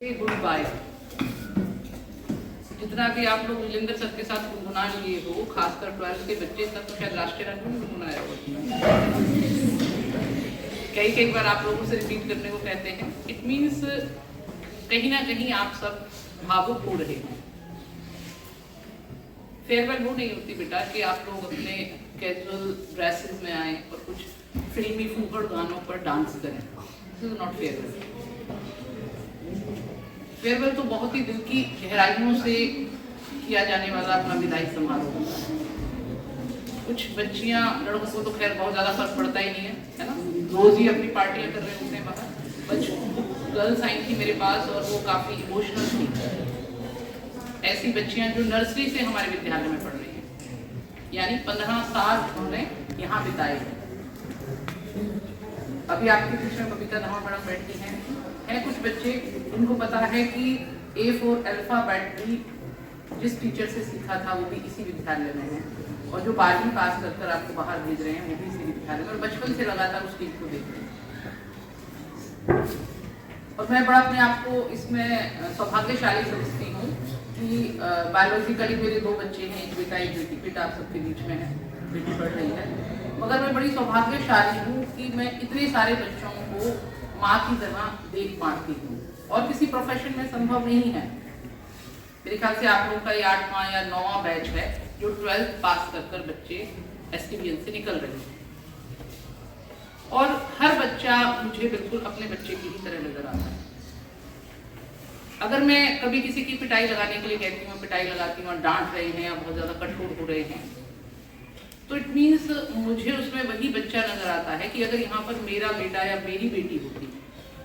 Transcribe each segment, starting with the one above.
Good bye. जितना भी आप लोग विजेंद्र सर के साथ गुनगुना लिए हो, खासकर 12th के बच्चे तक तो शायद राष्ट्रीय राग में गुनगुनाया हो। कई बार आप लोगों से रिपीट करने को कहते हैं। इट मीन्स कहीं ना कहीं आप सब भावुक हो रहे हैं। फेयरवेल वो नहीं होती बेटा कि आप लोग अपने कैजुअल ड्रेसेस में आए और कुछ फिल्मी फूहड़ गानों पर डांस करें। This is not farewell. Farewell तो बहुत ही दिल की गहराइयों से किया जाने वाला अपना विदाई समारोह होता है। कुछ बच्चियां, लड़कों को तो खैर बहुत ज्यादा फर्क पड़ता ही नहीं है ना, रोज ही अपनी पार्टियां कर रहे होते हैं बाहर। गर्ल्स आई थी मेरे पास और वो काफी इमोशनल थी। ऐसी बच्चियां जो नर्सरी से हमारे विद्यालय में पढ़ रही हैं, यानी 15 साल उन्होंने यहाँ बिताए हैं। अभी आपके बीच में बबीता धमा मैडम बैठी हैं। कुछ बच्चे उनको पता है कि A for अल्फाबेट भी जिस टीचर से सीखा था वो भी इसी विद्यालय में है, और जो 12वीं पास कर आपको बाहर भेज रहे हैं वो भी इसी विद्यालय में, और बचपन से लगातार उस टीम को देख रहे हैं। और मैं बड़ा अपने आप को इसमें सौभाग्यशाली समझती हूँ कि बायोलॉजिकली मेरे 2 बच्चे हैं, एक बेटा एक बेटी। बेटा आप सबके बीच में है, बेटी पढ़ रही है। मगर मैं बड़ी सौभाग्यशाली हूँ कि मैं इतने सारे बच्चों को माँ की तरह देख पाती हूँ, और किसी प्रोफेशन में संभव नहीं है। मेरे ख्याल से आप लोगों का ये 8वां या 9वां बैच है जो 12th पास कर बच्चे STVN से निकल रहे हैं, और हर बच्चा मुझे बिल्कुल अपने बच्चे की ही तरह नजर आता है। अगर मैं कभी किसी की पिटाई लगाने के लिए कहती हूँ, पिटाई लगाती हूँ, डांट रहे हैं या बहुत ज्यादा कठोर हो रहे हैं, तो इट मीन्स मुझे उसमें वही बच्चा नजर आता है कि अगर यहाँ पर मेरा बेटा या मेरी बेटी होती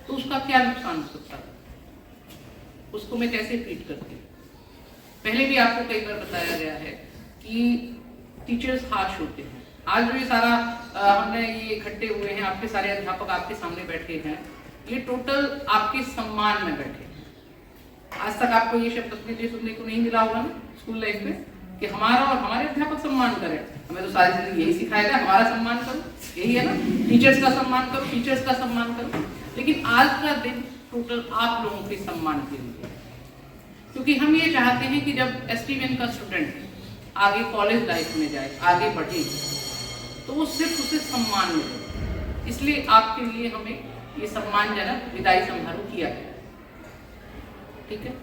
तो उसका क्या नुकसान हो सकता है, उसको मैं कैसे ट्रीट करती। पहले भी आपको कई बार बताया गया है कि टीचर्स हार्श होते हैं। आज जो ये सारा हमने ये इकट्ठे हुए हैं, आपके सारे अध्यापक आपके सामने बैठे हैं, ये टोटल आपके सम्मान में बैठे हैं। आज तक आपको ये शब्द अपने लिए सुनने को नहीं मिला होगा ना स्कूल लाइफ में कि हमारा और हमारे अध्यापक सम्मान करें। हमें तो सारी जिंदगी यही सिखाया गया, हमारा सम्मान करो, यही है ना, टीचर्स का सम्मान करो, टीचर्स का सम्मान करो। लेकिन आज का दिन टोटल आप लोगों के सम्मान के लिए, क्योंकि हम ये चाहते हैं कि जब STVN का स्टूडेंट आगे कॉलेज लाइफ में जाए, आगे बढ़े, तो वो सिर्फ उसे सम्मान मिले। इसलिए आपके लिए हमें ये सम्मानजनक विदाई समारोह किया गया। ठीक है,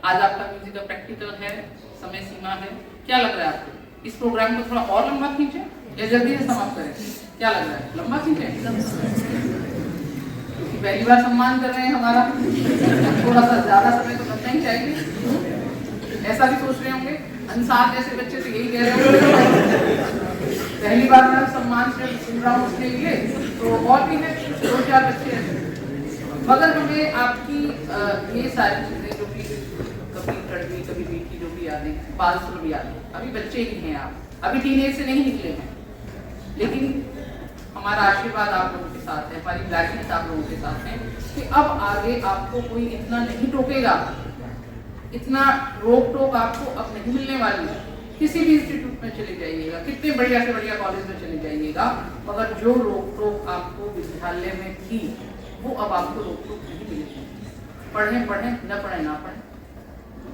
आज आपका म्यूजिक का प्रैक्टिकल है, समय सीमा है। क्या लग रहा है आपको, इस प्रोग्राम को थोड़ा और लंबा खींचे या जल्दी से समाप्त करें? क्या लग रहा है, लंबा खींचे? क्योंकि पहली बार सम्मान कर रहे हैं हमारा, थोड़ा सा ज्यादा समय तो लगना ही चाहिए। ऐसा भी सोच रहे होंगे अंसार जैसे बच्चे तो यही कह रहे होंगे पहली बार मैं सम्मान से सुन रहा हूँ, उसके लिए तो और भी है 2-4 बच्चे हैं। मगर हमें आपकी ये सारी चीजें जो भी कभी कड़वी कभी मीठी जो भी यादें, बाल सुलभ यादें, अभी बच्चे ही हैं आप, अभी टीनेज से नहीं निकले हैं, लेकिन हमारा आशीर्वाद आप लोगों के साथ है, हमारी ब्लैसिंग्स आप लोगों के साथ है कि अब आगे आपको कोई इतना नहीं टोकेगा, इतना रोक टोक आपको अब नहीं मिलने वाली है। किसी भी इंस्टीट्यूट में चले जाइएगा, कितने बढ़िया से बढ़िया कॉलेज में चले जाइएगा, मगर जो रोक टोक आपको विद्यालय में थी वो अब आपको रोक टोक नहीं मिलेगी। पढ़ें पढ़ें, न पढ़ें ना पढ़ें,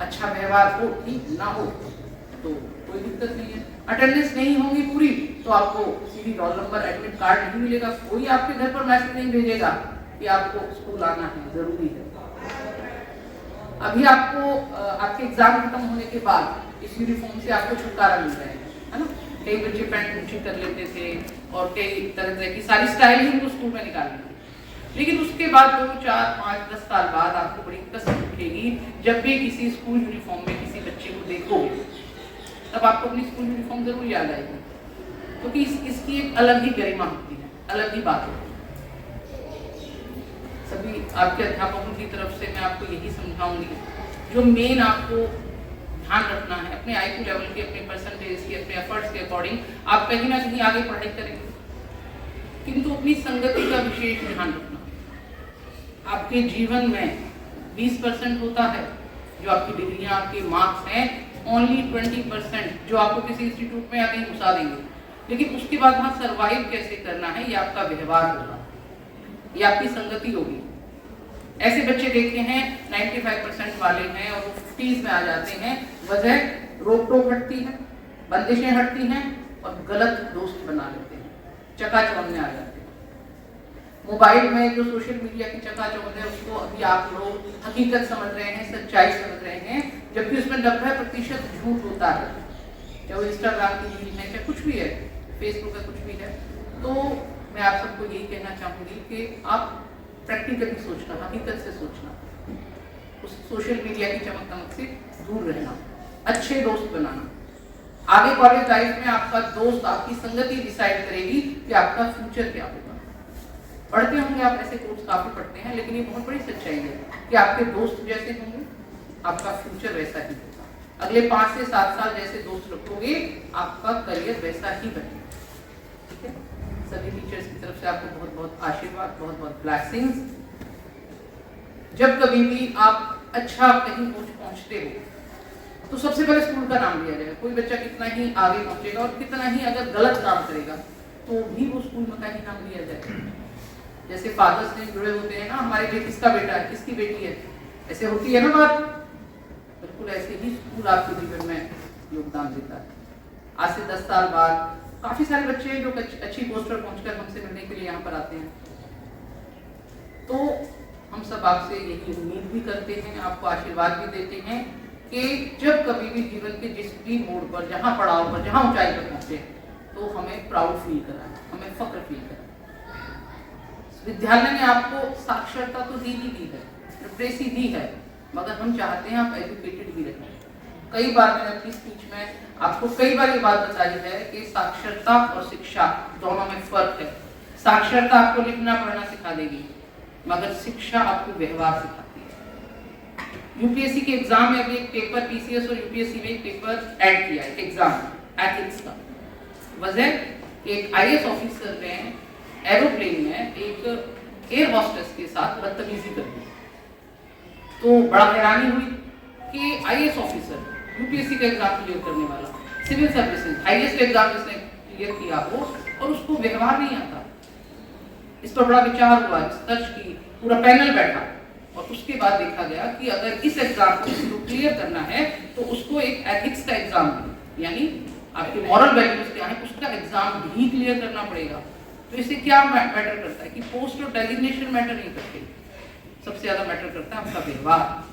अच्छा व्यवहार हो ठीक ना हो तो कोई दिक्कत नहीं है। अटेंडेंस नहीं होगी पूरी तो आपको सीधी रोल नंबर, एडमिट कार्ड नहीं मिलेगा, कोई आपके घर पर मैसेज नहीं भेजेगा कि आपको स्कूल आना है, जरूरी है। अभी आपको आपके एग्जाम खत्म होने के बाद इस यूनिफॉर्म से आपको छुटकारा मिल जाएगा, है ना। कई बच्चे पैंट ऊंची कर लेते थे और कई तरह की सारी स्टाइल ही स्कूल में निकाल लेते, लेकिन उसके बाद 2, 4, 5, 10 साल बाद आपको बड़ी कसम उठेगी जब भी किसी स्कूल यूनिफॉर्म में किसी बच्चे को देखोगे, तब आपको अपनी स्कूल यूनिफॉर्म जरूर याद आएगी, क्योंकि इसकी एक अलग ही गरिमा होती है, अलग ही बात होती है। सभी आपके अध्यापकों की तरफ से मैं आपको यही समझाऊंगी, जो मेन आपको ध्यान रखना है अपने IQ लेवल के, अपने परसेंटेज के, अपने एफर्ट्स के अकॉर्डिंग आप कहीं ना कहीं आगे पढ़ाई करेंगे, किंतु अपनी संगति का विशेष ध्यान रखना। आपके जीवन में 20% होता है जो आपकी डिग्रियां, आपके मार्क्स हैं, ओनली 20% जो आपको किसी इंस्टीट्यूट में या कहीं घुसा देंगे, लेकिन उसके बाद वहां सर्वाइव कैसे करना है ये आपका व्यवहार होगा, ये आपकी संगति होगी। ऐसे बच्चे देखे हैं 95% वाले हैं और वो 50s में आ जाते हैं। वजह रोक टोक हटती है, बंदिशें हटती हैं और गलत दोस्त बना लेते हैं, चकाचौंध में आ जाते हैं। मोबाइल में जो सोशल मीडिया की चकाचौंध है उसको अभी आप लोग हकीकत समझ रहे हैं, सच्चाई समझ रहे हैं, जबकि उसमें 90% झूठ होता है। चाहे वो इंस्टाग्राम की रील है, चाहे कुछ भी है, फेसबुक है, कुछ भी है। तो मैं आप सबको यही कहना चाहूँगी कि आप प्रैक्टिकली सोचना, हकीकत से सोचना, उस सोशल मीडिया की चमक दमक से दूर रहना, अच्छे दोस्त बनाना। आगे कॉलेज लाइफ में आपका दोस्त, आपकी संगति डिसाइड करेगी कि आपका फ्यूचर क्या होगा। पढ़ते होंगे आप, ऐसे कोर्स काफी पढ़ते हैं, लेकिन ये बहुत बड़ी सच्चाई है कि आपके दोस्त जैसे होंगे आपका फ्यूचर वैसा ही होगा। अगले 5 से 7 साल जैसे दोस्त रखोगे आपका करियर वैसा ही बनेगा। ठीक है, सभी टीचर्स की तरफ से आपको बहुत बहुत आशीर्वाद, बहुत बहुत ब्लेसिंग्स। जब कभी भी आप अच्छा कहीं पहुंचते हो तो सबसे पहले स्कूल का नाम लिया जाएगा। कोई बच्चा कितना ही आगे पहुंचेगा और कितना ही अगर गलत काम करेगा तो भी वो स्कूल में का ही नाम लिया जाएगा। जैसे फादर्स ने जुड़े होते हैं ना, हमारे लिए किसका बेटा है, किसकी बेटी है, ऐसे होती है ना बात। बिल्कुल ऐसे ही स्कूल आपके जीवन में योगदान देता है। आज से 10 साल बाद काफी सारे बच्चे हैं जो अच्छी पोस्ट पर पहुंचकर हमसे मिलने के लिए यहाँ पर आते हैं। तो हम सब आपसे यही उम्मीद भी करते हैं, आपको आशीर्वाद भी देते हैं कि जब कभी भी जीवन के जिस भी मोड़ पर, जहाँ पड़ाव पर, जहाँ ऊंचाई पर पहुंचे तो हमें प्राउड फील कराए, हमें फक्र फील कराए। विद्यालय ने आपको साक्षरता तो दी ही दी है, लिटरेसी दी है, मगर हम चाहते हैं आप एजुकेटेड भी रहें। कई बार मैंने अपनी स्पीच में आपको कई बार ये बात बताई है कि साक्षरता और शिक्षा दोनों में फर्क है। साक्षरता आपको लिखना पढ़ना सिखा देगी, मगर शिक्षा आपको व्यवहार सिखाती है। यूपीएससी के एग्जाम में अभी एक पेपर, पीसीएस और यूपीएससी में एक पेपर ऐड किया है एग्जाम एथिक्स का। वजह एक आईएएस ऑफिसर ने एरोप्लेन में एक एयर हॉस्टेस के साथ बदतमीजी कर दी। तो बड़ा हैरानी हुई कि आईएएस ऑफिसर, यूपीएससी का एग्जाम क्लियर करने वाला, सिविल सर्विसेज हाईएस्ट एग्जाम जिसने क्लियर किया हो और उसको व्यवहार नहीं आता। इस पर बड़ा विचार हुआ, रिसर्च की, पूरा पैनल बैठा और उसके बाद देखा गया कि अगर इस एग्जाम को क्लियर करना है तो उसको एक एथिक्स का एग्जाम, यानी आपके मॉरल वैल्यूज क्या है उसका एग्जाम भी क्लियर करना पड़ेगा। तो इससे क्या मैटर करता है कि पोस्ट और डेजिग्नेशन मैटर नहीं करते, सबसे ज्यादा मैटर करता है आपका व्यवहार,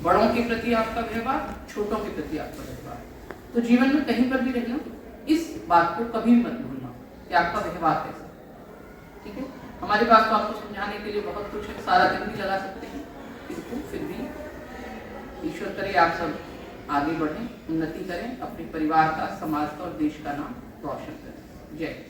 बड़ों के प्रति आपका व्यवहार, छोटों के प्रति आपका व्यवहार। तो जीवन में कहीं पर भी रहना, इस बात को कभी मत भूलना कि आपका व्यवहार कैसा। ठीक है, हमारे पास तो आपको समझाने के लिए बहुत कुछ है, सारा दिन भी लगा सकते हैं, किंतु फिर भी ईश्वर करे आप सब आगे बढ़ें, उन्नति करें, अपने परिवार का, समाज का और देश का नाम रोशन करें। जय।